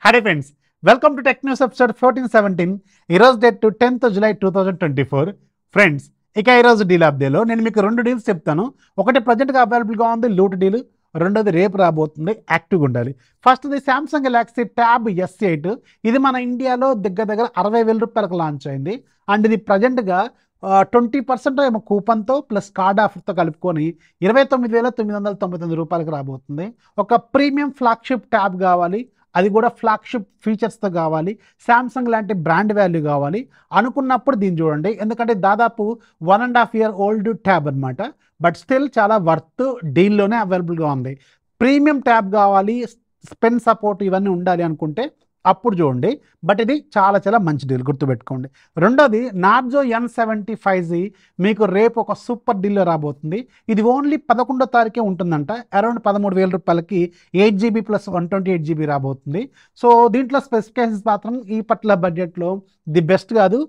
Hi friends, welcome to Tech News episode 1417. ఈరోజు date 10th July 2024. Friends, ఇక ఈరోజు deal అప్డేట్లో నేను మీకు రెండు డీల్స్ చెప్తాను. ఒకటి ప్రజెంట్గా అవైలబుల్గా ఉంది లూట్ డీల్, రెండోది రేపు రాబోతుంది, యాక్టివ్గా ఉండాలి. ఫస్ట్ది సామ్సంగ్ గెలాక్సీ ట్యాబ్ S8. ఇది మన ఇండియాలో దగ్గర 60,000 రూపాయలకు లాంచ్ అయింది. అండ్ ఇది ప్రజెంట్గా 20% ఏమో కూపన్తో ప్లస్ కార్డ్ ఆఫర్తో కలుపుకొని 29,999 రూపాయలకు రాబోతుంది. ఒక ప్రీమియం ఫ్లాగ్షిప్ ట్యాబ్ కావాలి, అది కూడా ఫ్లాగ్షిప్ ఫీచర్స్తో కావాలి, శాంసంగ్ లాంటి బ్రాండ్ వాల్యూ కావాలి అనుకున్నప్పుడు దీన్ని చూడండి. ఎందుకంటే దాదాపు 1.5 year ఓల్డ్ ట్యాబ్ అనమాట. బట్ స్టిల్ చాలా వర్త్ డీల్లోనే అవైలబుల్గా ఉంది. ప్రీమియం ట్యాబ్ కావాలి, స్పెన్ సపోర్ట్ ఇవన్నీ ఉండాలి అనుకుంటే అప్పుడు చూడండి. బట్ ఇది చాలా మంచి డీల్, గుర్తుపెట్టుకోండి. రెండోది నార్జో N75Z మీకు రేపు ఒక సూపర్ డీల్లో రాబోతుంది. ఇది ఓన్లీ 11వ తారీఖే ఉంటుందంట. అరౌండ్ 13,000 రూపాయలకి 8GB ప్లస్ 128GB రాబోతుంది. సో దీంట్లో స్పెసిఫికేషన్స్ మాత్రం ఈ పట్ల బడ్జెట్లో ది బెస్ట్ కాదు,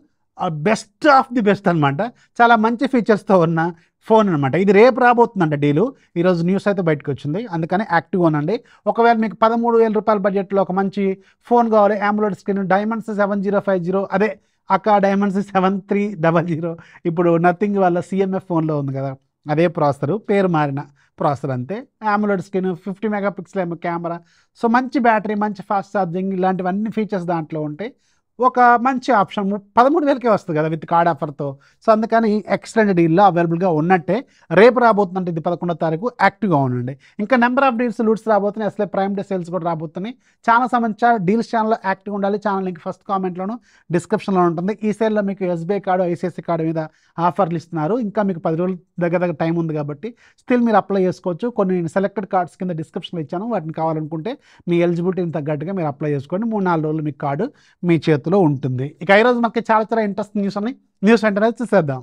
బెస్ట్ ఆఫ్ ది బెస్ట్ అనమాట. చాలా మంచి ఫీచర్స్తో ఉన్న ఫోన్ అనమాట. ఇది రేపు రాబోతుందంట డీలు. ఈరోజు న్యూస్ అయితే బయటకు వచ్చింది, అందుకని యాక్టివ్ అనండి. ఒకవేళ మీకు 13,000 రూపాయల బడ్జెట్లో ఒక మంచి ఫోన్ కావాలి, AMOLED స్క్రీన్, డైమండ్స్ 7050, అదే అక్క డైమండ్స్ 7300, ఇప్పుడు నథింగ్ వాళ్ళ CMF ఫోన్లో ఉంది కదా, అదే ప్రాసెసర్, పేరు మారిన ప్రాసెసర్ అంతే. AMOLED స్క్రీన్, 50 మెగాపిక్సెల్ ఏమో కెమెరా, సో మంచి బ్యాటరీ, మంచి ఫాస్ట్ ఛార్జింగ్, ఇలాంటివన్నీ ఫీచర్స్ దాంట్లో ఉంటాయి. ఒక మంచి ఆప్షన్ 13,000కే వస్తుంది కదా విత్ కార్డ్ ఆఫర్తో. సో అందుకని ఎక్సలెంట్ డీల్లో అవైలబుల్గా ఉన్నట్టే. రేపు రాబోతుందంటే ఇది 11వ తారీఖు, యాక్టివ్గా ఉండండి. ఇంకా నెంబర్ ఆఫ్ డీల్స్ లూట్స్ రాబోతున్నాయి, అసలే ప్రైమ్ డే సేల్స్ కూడా రాబోతున్నాయి. చాలా సంబంధించిన డీల్స్ ఛానల్లో యాక్టివ్ ఉండాలి. ఛానల్ లింక్ ఫస్ట్ కామెంట్లోను డిస్క్రిప్షన్లో ఉంటుంది. ఈ సేల్లో మీకు SBI కార్డు, ICICI కార్డు మీద ఆఫర్లు ఇస్తున్నారు. ఇంకా మీకు 10 రోజులు దగ్గర టైం ఉంది కాబట్టి స్టిల్ మీరు అప్లై చేసుకోవచ్చు. కొన్ని సెలెక్టెడ్ కార్డ్స్ కింద డిస్క్రిప్షన్లో ఇచ్చాను, వాటిని కావాలనుకుంటే మీ ఎలిజిబిలిటీని తగ్గట్టుగా మీరు అప్లై చేసుకోండి. 3-4 రోజులు మీ కార్డు మీ చేతిలో ఉంటుంది. ఇక ఈరోజు మనకి చాలా ఇంట్రెస్టింగ్ న్యూస్ ఉన్నాయి. న్యూస్ వెంటనే చూసేద్దాం.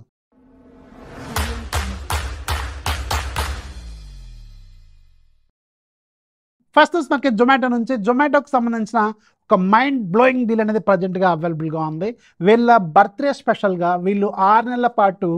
ఫస్ట్ మనకి జొమాటో నుంచి, జొమాటోకి సంబంధించిన ఒక మైండ్ బ్లోయింగ్ డీల్ అనేది ప్రజెంట్గా అవైలబుల్గా ఉంది. వీళ్ళ బర్త్డే స్పెషల్గా వీళ్ళు 6 నెలల పాటు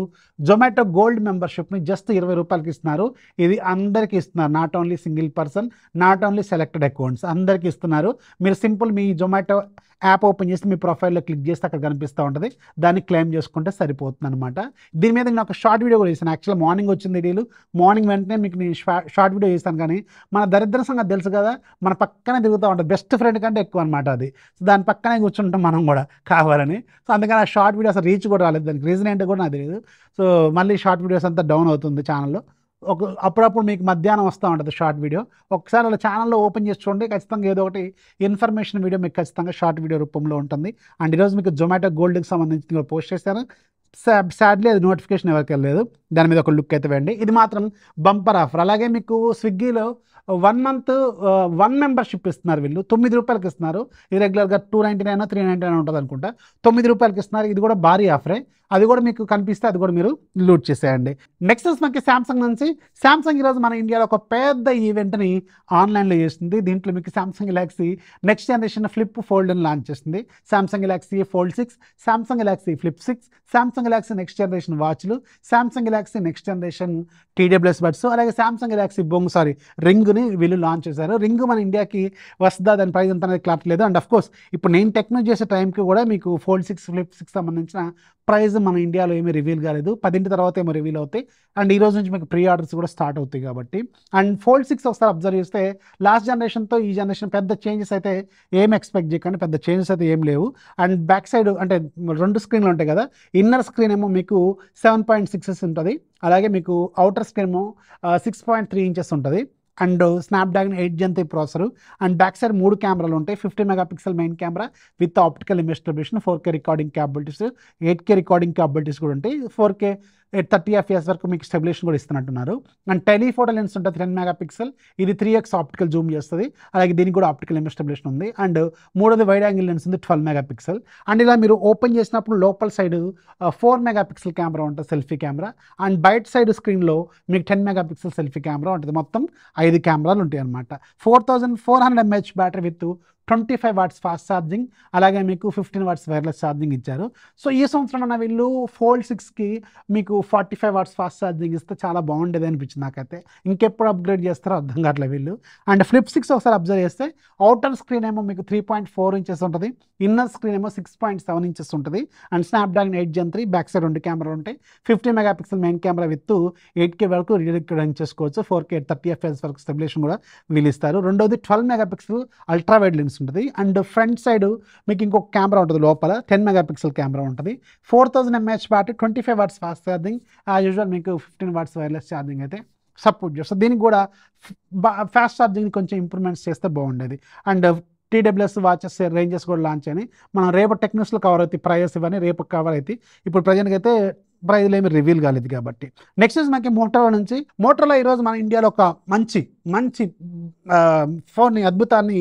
జొమాటో గోల్డ్ మెంబర్షిప్ని జస్ట్ 20 రూపాయలకి ఇస్తున్నారు. ఇది అందరికీ ఇస్తున్నారు, not only single person, not only selected accounts, అందరికీ ఇస్తున్నారు. మీరు సింపుల్ మీ జొమాటో యాప్ ఓపెన్ చేసి మీ ప్రొఫైల్లో క్లిక్ చేస్తే అక్కడ కనిపిస్తూ ఉంటుంది, దాన్ని క్లెయిమ్ చేసుకుంటే సరిపోతుంది అనమాట. దీని మీద నేను ఒక షార్ట్ వీడియో కూడా చేశాను. యాక్చువల్గా మార్నింగ్ వచ్చింది డీలు, మార్నింగ్ వెంటనే మీకు నేను షార్ట్ వీడియో చేశాను. కానీ మన దరిద్ర సంగతి తెలుసు కదా, మన పక్కనే తిరుగుతూ ఉంటుంది, బెస్ట్ ఫ్రెండ్ కంటే ఎక్కువ అనమాట అది. సో దాని పక్కనే కూర్చుంటాం మనం కూడా కావాలని. సో అందుకని ఆ షార్ట్ వీడియో అసలు రీచ్ కూడా రాలేదు, దానికి రీజన్ ఏంటో కూడా నాకు తెలియదు. సో మళ్ళీ షార్ట్ వీడియోస్ అంతా డౌన్ అవుతుంది ఛానల్లో. అప్పుడప్పుడు మీకు మధ్యాహ్నం వస్తూ ఉంటుంది షార్ట్ వీడియో. ఒకసారి అలా ఛానల్లో ఓపెన్ చేసి చూడండి, ఖచ్చితంగా ఏదో ఒకటి ఇన్ఫర్మేషన్ వీడియో మీకు ఖచ్చితంగా షార్ట్ వీడియో రూపంలో ఉంటుంది. అండ్ ఈరోజు మీకు జొమాటో గోల్డ్కి సంబంధించి పోస్ట్ చేశాను. సాడ్లీ అది నోటిఫికేషన్ ఎవరికి వెళ్ళలేదు, దాని మీద ఒక లుక్ అయితే వేయండి. ఇది మాత్రం బంపర్ ఆఫర్. అలాగే మీకు స్విగ్గీలో 1 month 1 మెంబర్షిప్ ఇస్తున్నారు. వీళ్ళు 9 రూపాయలకి ఇస్తున్నారు. ఇది రెగ్యులర్గా 299 399 ఉంటుంది అనుకుంటా, 9 రూపాయలకి ఇస్తున్నారు. ఇది కూడా భారీ ఆఫరే, అది కూడా మీకు కనిపిస్తే అది కూడా మీరు లూట్ చేసేయండి. నెక్స్ట్ మనకి శాంసంగ్ నుంచి, శాంసంగ్ ఈరోజు మన ఇండియాలో ఒక పెద్ద ఈవెంట్ని ఆన్లైన్లో చేస్తుంది. దీంట్లో మీకు Samsung Galaxy next generation flip ఫోల్డ్ని లాంచ్ చేస్తుంది. Samsung Galaxy Fold 6, Samsung Galaxy Flip 6, Samsung Galaxy next generation వాచ్లు, Samsung Galaxy next generation TWS buds, అలాగే శాంసంగ్ గెలాక్సీ రింగ్ని వీళ్ళు లాంచ్ చేశారు. రింగ్ మన ఇండియాకి వస్తుందా, దాని ప్రైస్ ఎంత అనేది క్లారిటీ లేదు. అండ్ అఫ్కోర్స్ ఇప్పుడు నేను టెక్నాలజీ చేసే టైంకి కూడా మీకు Fold 6, Flip 6 సంబంధించిన ప్రైస్ మన ఇండియాలో ఏమీ రివీల్ కాలేదు. 10 తర్వాత ఏమో రివీల్ అవుతాయి. అండ్ ఈ రోజు నుంచి మీకు ప్రీ ఆర్డర్స్ కూడా స్టార్ట్ అవుతాయి కాబట్టి. అండ్ Fold 6 ఒకసారి అబ్జర్వ్ చేస్తే లాస్ట్ జనరేషన్తో ఈ జనరేషన్ పెద్ద చేంజెస్ అయితే ఏం ఎక్స్పెక్ట్ చేయకండి, పెద్ద చేంజెస్ అయితే ఏం లేవు. అండ్ బ్యాక్ సైడ్ అంటే 2 స్క్రీన్లు ఉంటాయి కదా, ఇన్నర్ స్క్రీన్ ఏమో మీకు 7.6 ఉంటుంది, అలాగే మీకు అవుటర్ స్క్రీన్ ఏమో 6.3 inches ఉంటుంది. And Snapdragon 8 Gen 3 processor. And back side 3 కెమెరాలు ఉంటాయి. 50 megapixel main camera with optical image stability, 4K recording capabilities, 8K recording capabilities కూడా ఉంటాయి. 4K 30 FPS వరకు మీకు స్టెబిలేషన్ కూడా ఇస్తున్నట్టున్నారు. అండ్ టెలిఫోటో లెన్స్ ఉంటుంది 10 మెగాపిక్సెల్, ఇది 3x ఆప్టికల్ జూమ్ చేస్తుంది, అలాగే దీనికి కూడా ఆప్టికల్ ఇమేజ్ స్టెబిలేషన్ ఉంది. అండ్ మూడోది వైడ్ యాంగిల్ లెన్స్ ఉంది 12 మెగాపిక్సెల్. అండ్ ఇలా మీరు ఓపెన్ చేసినప్పుడు లోపల సైడ్ 4 మెగాపిక్సెల్ కెమెరా ఉంటుంది, సెల్ఫీ కెమెరా. అండ్ బయట సైడ్ స్క్రీన్లో మీకు 10 మెగాపిక్సెల్ సెల్ఫీ కెమెరా ఉంటుంది. మొత్తం 5 కెమెరాలు ఉంటాయి అనమాట. 4400 mAh battery with 25 watts fast charging, అలాగే మీకు 15 వాట్స్ వైర్లెస్ ఛార్జింగ్ ఇచ్చారు. సో ఈ సంవత్సరం అన్న వీళ్ళు ఫోల్డ్ 6కి మీకు 45 వాట్స్ ఫాస్ట్ ఛార్జింగ్ ఇస్తే చాలా బాగుండేది అనిపించింది నాకైతే. ఇంకెప్పుడు అప్గ్రేడ్ చేస్తారో అర్థం కావట్లేదు వీళ్ళు. అండ్ ఫ్లిప్ 6 ఒకసారి అబ్జర్వ్ చేస్తే అవుటర్ స్క్రీన్ ఏమో మీకు 3.4 ఇంచెస్ ఉంటుంది, ఇన్నర్ స్క్రీన్ ఏమో 6.7 ఇంచెస్ ఉంటుంది. And Snapdragon 8 Gen 3, back side 2 కెమెరాలు ఉంటాయి. 50 megapixel main camera with 8K వరకు రన్ చేసుకోవచ్చు. 4K 30 FPS వరకు స్టెబిలేషన్ కూడా వీళ్ళు ఇస్తారు. రెండోది 12 మెగాపిక్సెల్ అల్ట్రా వైడ్ లెన్స్ ఉంటుంది. అండ్ ఫ్రంట్ సైడ్ మీకు ఇంకొక కెమెరా ఉంటుంది, లోపల 10 మెగాపిక్సెల్ కెమెరా ఉంటుంది. 4000 mAh battery, 25 watts fast charging, usual మీకు 15 వాట్స్ వైర్లెస్ ఛార్జింగ్ అయితే సపోర్ట్ చేస్తుంది. దీనికి కూడా ఫాస్ట్ ఛార్జింగ్ కొంచెం ఇంప్రూవ్మెంట్స్ చేస్తే బాగుండేది. అండ్ TWS వాచెస్ రేంజెస్ కూడా లాంచ్ అయినాయి. మనం రేపు టెక్నిక్స్లో కవర్ అవుతాయి, ప్రైజెస్ ఇవన్నీ రేపు కవర్ అవుతాయి. ఇప్పుడు ప్రజెంట్కి అయితే ప్రైజ్లు ఏమి రివీల్ కాలేదు కాబట్టి. నెక్స్ట్ మనకి మోటరోలా నుంచి. మోటరోలా ఈరోజు మన ఇండియాలో ఒక మంచి ఫోన్ని, అద్భుతాన్ని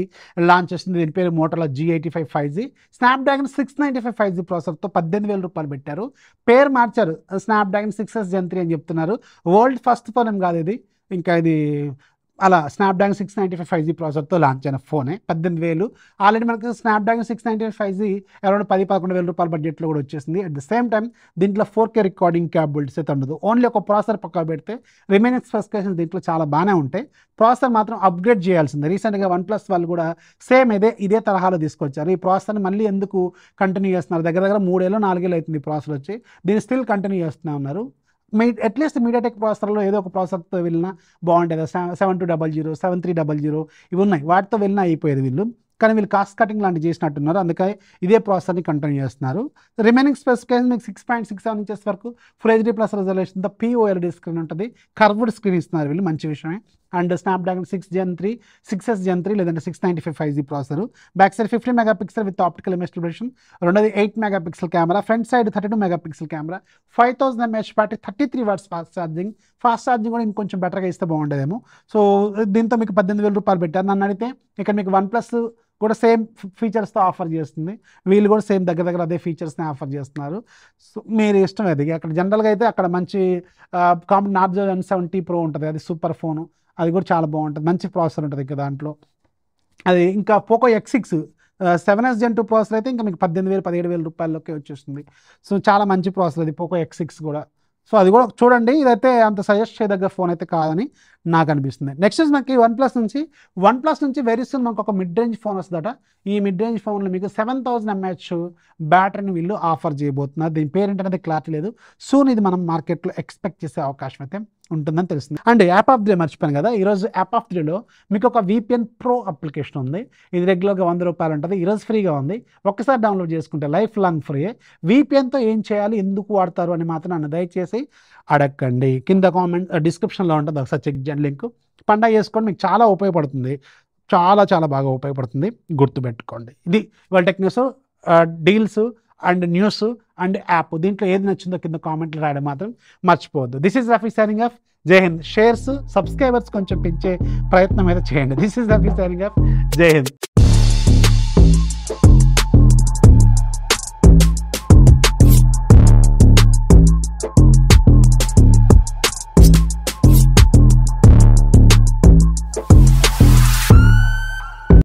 లాంచ్ చేసింది. దీని పేరు Motorola G85 5G. Snapdragon 695 5G ప్రాసెసర్తో 18,000 రూపాయలు పెట్టారు. పేరు మార్చారు, స్నాప్డ్రాగన్ 6S Gen 3 అని చెప్తున్నారు. వరల్డ్ ఫస్ట్ ఫోన్ ఏం కాదు ఇది, ఇంకా ఇది అలా స్నాప్డ్రాగన్ 695 5G ప్రాసెసర్తో లాంచ్ అయిన ఫోనే. 18,000. ఆల్రెడీ మనకి స్నాప్డ్రాగన్ 695 5G అరౌండ్ 10-11,000 రూపాయల బడ్జెట్లో కూడా వచ్చేసింది. అట్ ద సేమ్ టైం దీంట్లో 4K రికార్డింగ్ క్యాపబిలిటీస్ అయితే ఉండదు. ఓన్లీ ఒక ప్రాసెసర్ పక్కా పెడితే రిమైనింగ్ స్పెసిఫికేషన్స్ దీంట్లో చాలా బాగానే ఉంటాయి. ప్రాసెసర్ మాత్రం అప్గ్రేడ్ చేయాల్సిందే. రీసెంట్గా OnePlus వాళ్ళు కూడా సేమ్ ఇదే తరహాలో తీసుకొచ్చారు. ఈ ప్రాసెసర్ని మళ్ళీ ఎందుకు కంటిన్యూ చేస్తున్నారు? దగ్గర 3 ఏళ్ళు 4 ఏళ్ళు అవుతుంది ఈ ప్రాసెసర్ వచ్చి, దీన్ని స్టిల్ కంటిన్యూ చేస్తూనే ఉన్నారు. అట్లీస్ట్ మీడియాటెక్ ప్రాసెసర్లో ఏదో ఒక ప్రాసెసర్తో వెళ్ళినా బాగుంటుంది. 7200, 7300 ఇవి ఉన్నాయి, వాటితో వెళ్ళినా అయిపోయేది వీళ్ళు. కానీ వీళ్ళు కాస్ట్ కటింగ్ లాంటివి చేసినట్టున్నారు, అందుకే ఇదే ప్రాసెసర్ని కంటిన్యూ చేస్తున్నారు. రిమైనింగ్ స్పెసిఫికేషన్ మీకు 6.67 ఇంచెస్ వరకు ఫుల్ HD+ రెజల్యూషన్తో POLED స్క్రీన్ ఉంటుంది. కర్వ్డ్ స్క్రీన్ ఇస్తున్నారు వీళ్ళు, మంచి విషయమే. అండ్ స్నాప్డ్రాగన్ 6S Gen 3 లేదంటే 695 5G processor. Back side 50 megapixel with optical image stabilization. రెండోది 8 megapixel camera. Front side 32 megapixel camera. 5000 mAh battery, 33 watts fast charging. Fast charging కూడా ఇంకొంచెం బెటర్గా ఇస్తే బాగుండేదేమో. సో దీంతో మీకు 18,000 రూపాయలు పెట్టారు. నన్ను అడిగితే ఇక్కడ మీకు OnePlus కూడా సేమ్ ఫీచర్స్తో ఆఫర్ చేస్తుంది, వీళ్ళు కూడా సేమ్ దగ్గర అదే ఫీచర్స్ని ఆఫర్ చేస్తున్నారు. సో మీరు ఇష్టం అది. అక్కడ జనరల్గా అయితే అక్కడ మంచి Narzo N70 Pro ఉంటుంది, అది సూపర్ ఫోను, అది కూడా చాలా బాగుంటుంది, మంచి ప్రాసెసర్ ఉంటుంది ఇంకా దాంట్లో. అది ఇంకా Poco X6 7S Gen 2 processor అయితే ఇంకా మీకు 18,000-17,000 రూపాయలలోకి వచ్చేస్తుంది. సో చాలా మంచి ప్రాసెసర్ అది పోకో X6 కూడా. సో అది కూడా చూడండి, ఇదైతే అంత సజెస్ట్ చేయదగ్గ ఫోన్ అయితే కాదని నాకు అనిపిస్తుంది. నెక్స్ట్ మనకి వన్ప్లస్ నుంచి వెరీ సూన్ మనకు ఒక మిడ్ రేంజ్ ఫోన్ వస్తుందట. ఈ మిడ్ రేంజ్ ఫోన్లో మీకు 7000 mAh బ్యాటరీని వీళ్ళు ఆఫర్ చేయబోతున్నారు. దీని పేరెంట్ అనేది క్లారిటీ లేదు. సూన్ ఇది మనం మార్కెట్లో ఎక్స్పెక్ట్ చేసే అవకాశం అయితే ఉంటుందని తెలుస్తుంది. And app off the day మర్చిపోయాను కదా, ఈరోజు యాప్ ఆఫ్ ది డేలో మీకు ఒక VPN Pro అప్లికేషన్ ఉంది. ఇది రెగ్యులర్గా 100 రూపాయలు ఉంటుంది, ఈరోజు ఫ్రీగా ఉంది. ఒక్కసారి డౌన్లోడ్ చేసుకుంటే లైఫ్ లాంగ్ ఫ్రీ. VPNతో ఏం చేయాలి, ఎందుకు వాడతారు అని మాత్రం నన్ను దయచేసి అడగండి. కింద కామెంట్ డిస్క్రిప్షన్లో ఉంటుంది, ఒకసారి చెక్ చేయండి లింక్. పండగ చేసుకోండి, మీకు చాలా ఉపయోగపడుతుంది, చాలా బాగా ఉపయోగపడుతుంది, గుర్తుపెట్టుకోండి. ఇది వాళ్ళ techniques, deals and news and app, దీంట్లో ఏది నచ్చిందో కింద కామెంట్లు రాయడం మాత్రం మర్చిపోవద్దు. This is Rafi signing off. జై హింద్. షేర్స్, సబ్స్క్రైబర్స్ కొంచెం పెంచే ప్రయత్నం అయితే చేయండి. This is Rafi signing off. జై హింద్.